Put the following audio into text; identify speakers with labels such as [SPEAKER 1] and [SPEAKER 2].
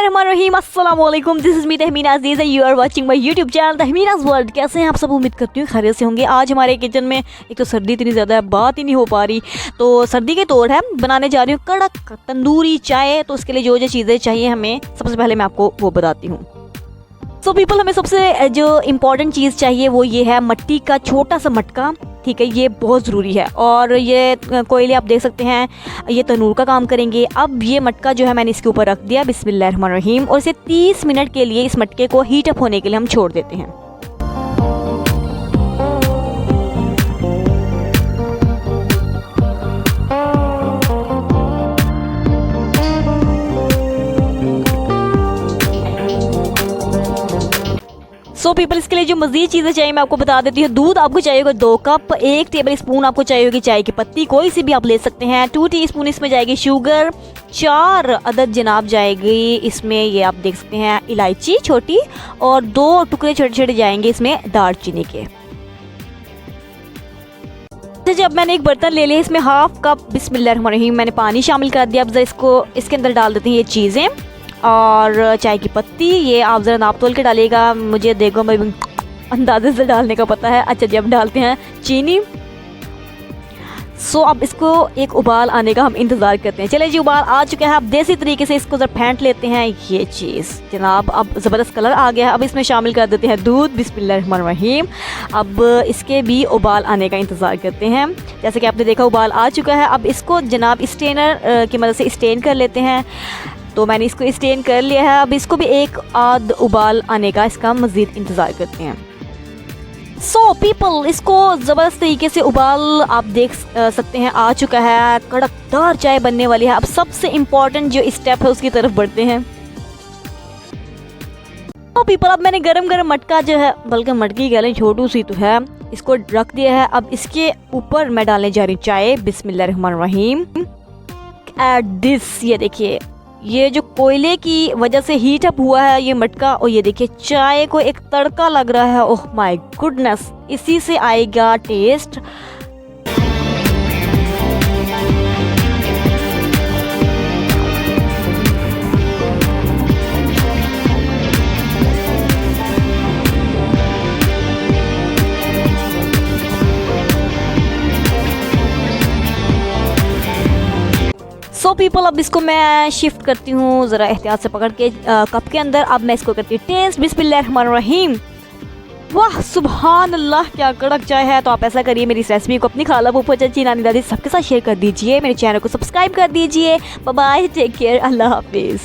[SPEAKER 1] बिस्मिल्लाहिर्रहमानिर्रहीम, अस्सलाम वालेकुम। This is me Tahmina Aziz and you are watching my YouTube channel Tahmina's world. कैसे हैं आप सब? उम्मीद करती हूँ खैरियत से होंगे। आज हमारे किचन में एक तो सर्दी इतनी ज़्यादा है, बात ही नहीं हो पा रही, तो सर्दी के तौर है बनाने जा रही हूँ कड़क तंदूरी चाय। तो उसके लिए जो जो चीज़ें चाहिए हमें, सबसे पहले मैं आपको वो बताती हूँ। सो पीपल, हमें सबसे जो इम्पॉर्टेंट चीज़ चाहिए वो ये है मट्टी का छोटा सा मटका। ठीक है, ये बहुत ज़रूरी है। और ये कोयले आप देख सकते हैं, ये तनूर का काम करेंगे। अब ये मटका जो है मैंने इसके ऊपर रख दिया, बिस्मिल्लाहिर्रहमानिर्रहीम, और इसे 30 मिनट के लिए इस मटके को हीट अप होने के लिए हम छोड़ देते हैं। सो पीपल, इसके लिए जो मज़ीद चीज़ें चाहिए मैं आपको बता देती हूँ। दूध आपको चाहिए होगा 2 कप, 1 टेबल स्पून आपको चाहिए होगी चाय की पत्ती, कोई सी भी आप ले सकते हैं। 2 टीस्पून इसमें जाएगी शुगर, 4 अदद जनाब जाएगी इसमें, ये आप देख सकते हैं इलायची छोटी, और 2 टुकड़े छोटे छोटे जाएंगे इसमें दालचीनी के। जब मैंने एक बर्तन ले लिया, इसमें हाफ कप बिस्मिल्लाहिर्रहमानिर्रहीम मैंने पानी शामिल कर दिया। अब जरा इसको इसके अंदर डाल देते हैं ये चीज़ें, और चाय की पत्ती ये आप ज़रा नाप तोल के डालिएगा, मुझे देखो मैं अंदाजे से डालने का पता है। अच्छा जी, अब डालते हैं चीनी। सो अब इसको एक उबाल आने का हम इंतज़ार करते हैं। चले जी, उबाल आ चुका है। अब देसी तरीके से इसको ज़रा फेंट लेते हैं। ये चीज़ जनाब अब ज़बरदस्त कलर आ गया है। अब इसमें शामिल कर देते हैं दूध, बिस्मिल्लाहिर्रहमानिर्रहीम। अब इसके भी उबाल आने का इंतज़ार करते हैं। जैसे कि आपने देखा उबाल आ चुका है। अब इसको जनाब स्टेनर की मदद से स्टेन कर लेते हैं। तो मैंने इसको स्टेन कर लिया है। अब इसको भी एक आध उबाल आने का इसका मज़ीद इंतज़ार करते हैं। सो पीपल, इसको ज़बरदस्त तरीके से उबाल आप देख सकते हैं आ चुका है। कड़कदार चाय बनने वाली है। अब सबसे इम्पॉर्टेंट जो स्टेप है उसकी तरफ बढ़ते हैं। तो पीपल, अब मैंने गरम गरम मटका जो है, बल्कि मटकी कह लें, छोटू सी तो है, इसको रख दिया है। अब इसके ऊपर मैं डालने जा रही हूँ चाय, बिस्मिल्लाहिर्रहमानिर्रहीम। एट दिस, ये देखिए, ये जो कोयले की वजह से हीट अप हुआ है ये मटका, और ये देखिए चाय को एक तड़का लग रहा है। ओह माय गुडनेस, इसी से आएगा टेस्ट। सो पीपल, अब इसको मैं शिफ्ट करती हूँ ज़रा एहतियात से पकड़ के कप के अंदर। अब मैं इसको करती हूँ टेस्ट, बिस्मिल्लाहिर्रहमानिर्रहीम। वाह सुभान अल्लाह, क्या कड़क चाय है। तो आप ऐसा करिए, मेरी इस रेसिपी को अपनी खाला, फूफा, चाची, नानी, दादी सबके साथ शेयर कर दीजिए। मेरे चैनल को सब्सक्राइब कर दीजिए। बाय बाय, टेक केयर, अल्लाह हाफिज़।